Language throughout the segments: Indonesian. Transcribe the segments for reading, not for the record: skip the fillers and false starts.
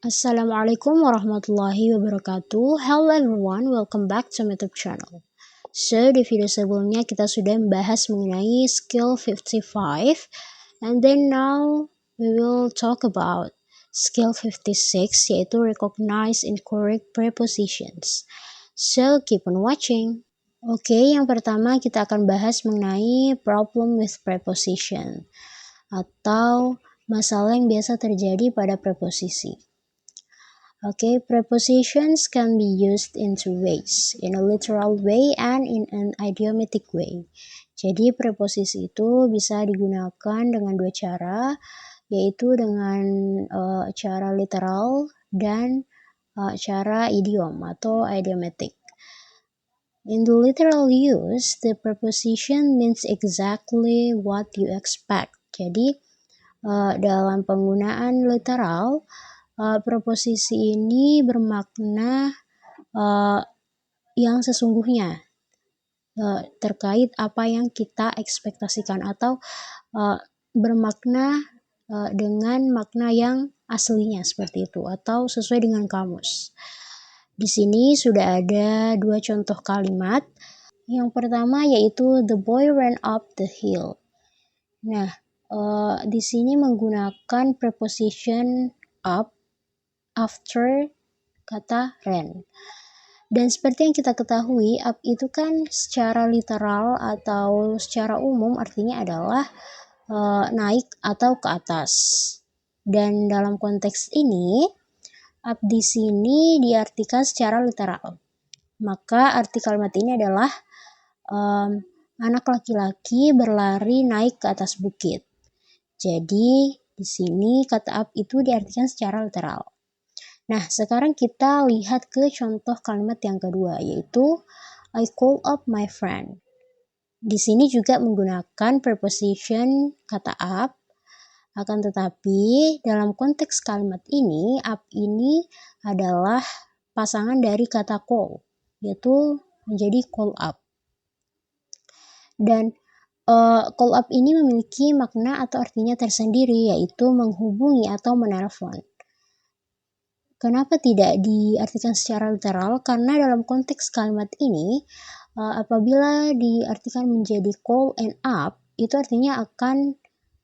Assalamualaikum warahmatullahi wabarakatuh. Hello everyone, welcome back to my YouTube channel. So, di video sebelumnya kita sudah membahas mengenai skill 55, and then now we will talk about skill 56, yaitu recognize incorrect prepositions. So, keep on watching. Oke, yang pertama kita akan bahas mengenai problem with preposition atau masalah yang biasa terjadi pada preposisi. Okay, prepositions can be used in two ways, in a literal way and in an idiomatic way. Jadi preposisi itu bisa digunakan dengan dua cara, yaitu dengan cara literal dan cara idiom atau idiomatic. In the literal use, the preposition means exactly what you expect. Jadi dalam penggunaan literal, preposisi ini bermakna yang sesungguhnya terkait apa yang kita ekspektasikan atau bermakna dengan makna yang aslinya seperti itu atau sesuai dengan kamus. Di sini sudah ada dua contoh kalimat. Yang pertama yaitu the boy ran up the hill. Nah, di sini menggunakan preposition up after kata ran. Dan seperti yang kita ketahui, up itu kan secara literal atau secara umum artinya adalah naik atau ke atas. Dan dalam konteks ini, up di sini diartikan secara literal. Maka arti kalimat ini adalah anak laki-laki berlari naik ke atas bukit. Jadi di sini kata up itu diartikan secara literal. Nah, sekarang kita lihat ke contoh kalimat yang kedua, yaitu I call up my friend. Di sini juga menggunakan preposition kata up, akan tetapi dalam konteks kalimat ini, up ini adalah pasangan dari kata call, yaitu menjadi call up. Dan call up ini memiliki makna atau artinya tersendiri, yaitu menghubungi atau menelpon. Kenapa tidak diartikan secara literal? Karena dalam konteks kalimat ini, apabila diartikan menjadi call and up, itu artinya akan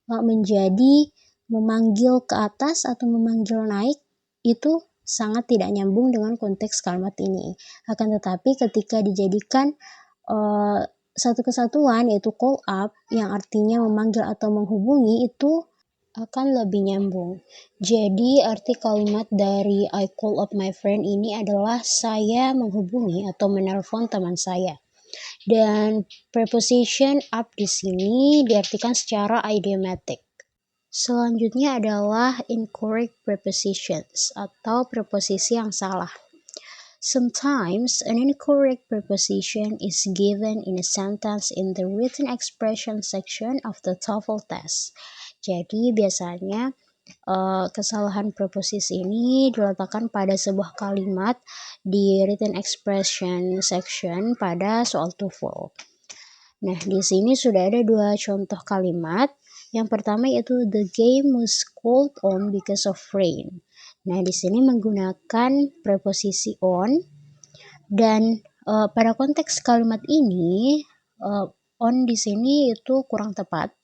menjadi memanggil ke atas atau memanggil naik, itu sangat tidak nyambung dengan konteks kalimat ini. Akan tetapi ketika dijadikan satu kesatuan, yaitu call up, yang artinya memanggil atau menghubungi, itu akan lebih nyambung. Jadi arti kalimat dari I call up my friend ini adalah saya menghubungi atau menelpon teman saya. Dan preposition up di sini diartikan secara idiomatic. Selanjutnya adalah incorrect prepositions atau preposisi yang salah. Sometimes an incorrect preposition is given in a sentence in the written expression section of the TOEFL test. Jadi biasanya kesalahan preposisi ini diletakkan pada sebuah kalimat di written expression section pada soal TOEFL. Nah, di sini sudah ada dua contoh kalimat. Yang pertama yaitu the game was called on because of rain. Nah, di sini menggunakan preposisi on, dan pada konteks kalimat ini on di sini itu kurang tepat,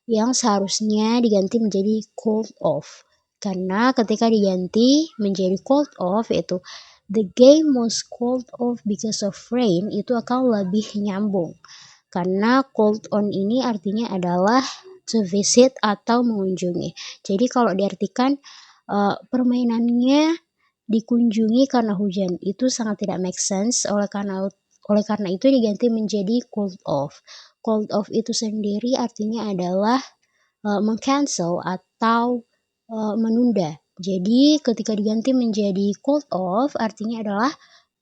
yang seharusnya diganti menjadi called off. Karena ketika diganti menjadi called off, yaitu the game was called off because of rain, itu akan lebih nyambung. Karena called on ini artinya adalah to visit atau mengunjungi. Jadi kalau diartikan permainannya dikunjungi karena hujan, itu sangat tidak make sense. Oleh karena itu diganti menjadi called off. Called off itu sendiri artinya adalah meng-cancel atau menunda. Jadi ketika diganti menjadi called off artinya adalah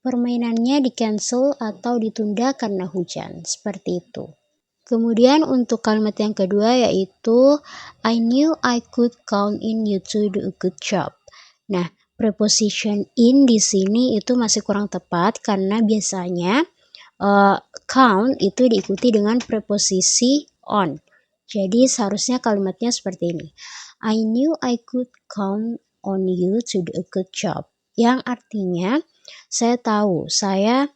permainannya di-cancel atau ditunda karena hujan. Seperti itu. Kemudian untuk kalimat yang kedua yaitu I knew I could count in you to do a good job. Nah, preposition in di sini itu masih kurang tepat karena biasanya count itu diikuti dengan preposisi on. Jadi seharusnya kalimatnya seperti ini. I knew I could count on you to do a good job. Yang artinya, saya tahu saya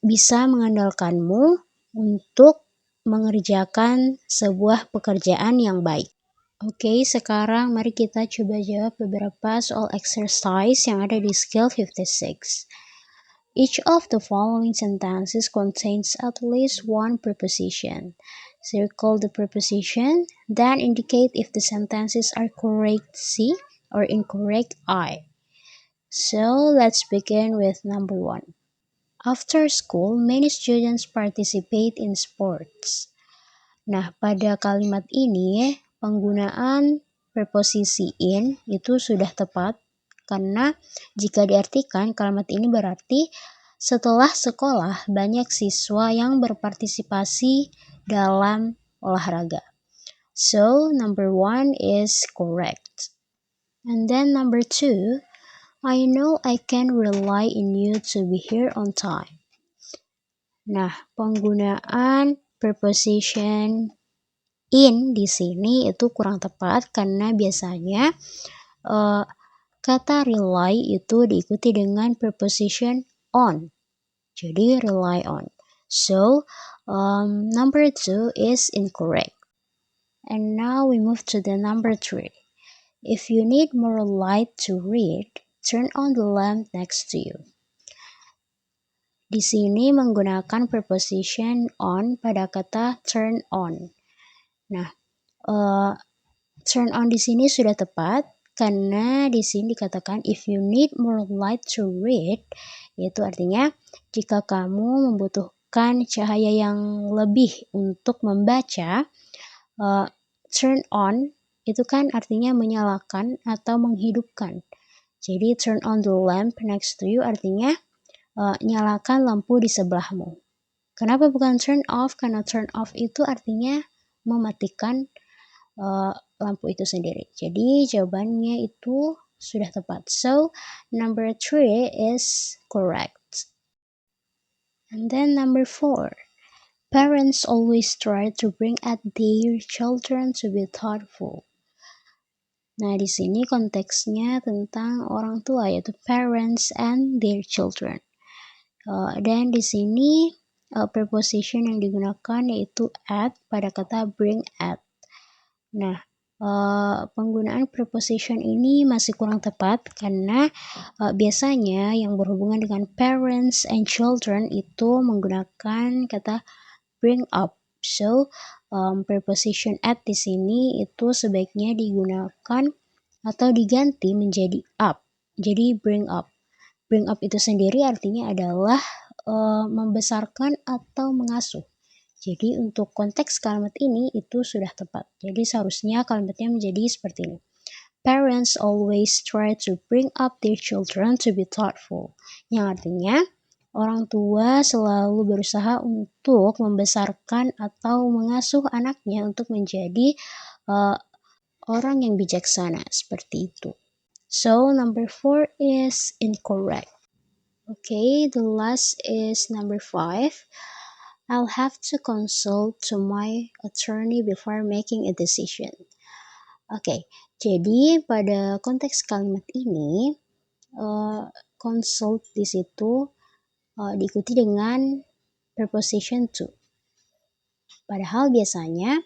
bisa mengandalkanmu untuk mengerjakan sebuah pekerjaan yang baik. Oke, sekarang mari kita coba jawab beberapa soal exercise yang ada di skill 56. Each of the following sentences contains at least one preposition. Circle the preposition, then indicate if the sentences are correct C or incorrect I. So let's begin with number 1. After school, many students participate in sports. Nah, pada kalimat ini penggunaan preposisi in itu sudah tepat karena jika diartikan kalimat ini berarti setelah sekolah banyak siswa yang berpartisipasi dalam olahraga. So, number 1 is correct. And then number 2, I know I can rely on you to be here on time. Nah, penggunaan preposition in di sini itu kurang tepat karena biasanya kata rely itu diikuti dengan preposition on. Jadi rely on. So, number 2 is incorrect. And now we move to the number 3. If you need more light to read, turn on the lamp next to you. Di sini menggunakan preposition on pada kata turn on. Nah, turn on di sini sudah tepat karena di sini dikatakan if you need more light to read, yaitu artinya jika kamu membutuhkan cahaya yang lebih untuk membaca, turn on itu kan artinya menyalakan atau menghidupkan. Jadi turn on the lamp next to you artinya nyalakan lampu di sebelahmu. Kenapa bukan turn off? Karena turn off itu artinya mematikan lampu itu sendiri. Jadi jawabannya itu sudah tepat. So, number 3 is correct. And then number 4. Parents always try to bring up their children to be thoughtful. Nah, di sini konteksnya tentang orang tua, yaitu parents and their children. Dan di sini preposition yang digunakan yaitu at pada kata bring at. Nah, penggunaan preposition ini masih kurang tepat karena biasanya yang berhubungan dengan parents and children itu menggunakan kata bring up. So, preposition at di sini itu sebaiknya digunakan atau diganti menjadi up. Jadi bring up. Bring up itu sendiri artinya adalah membesarkan atau mengasuh. Jadi untuk konteks kalimat ini itu sudah tepat. Jadi seharusnya kalimatnya menjadi seperti ini. Parents always try to bring up their children to be thoughtful. Yang artinya orang tua selalu berusaha untuk membesarkan atau mengasuh anaknya untuk menjadi orang yang bijaksana, seperti itu. So, number 4 is incorrect. Okay, the last is number 5. I'll have to consult to my attorney before making a decision. Okay, jadi pada konteks kalimat ini, consult di situ diikuti dengan preposition to. Padahal biasanya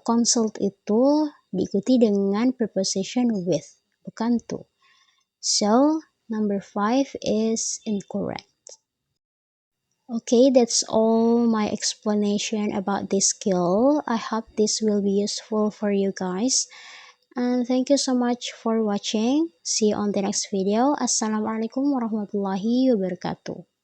consult itu diikuti dengan preposition with, bukan to. So, number 5 is incorrect. Okay, that's all my explanation about this skill. I hope this will be useful for you guys. And thank you so much for watching. See you on the next video. Assalamualaikum warahmatullahi wabarakatuh.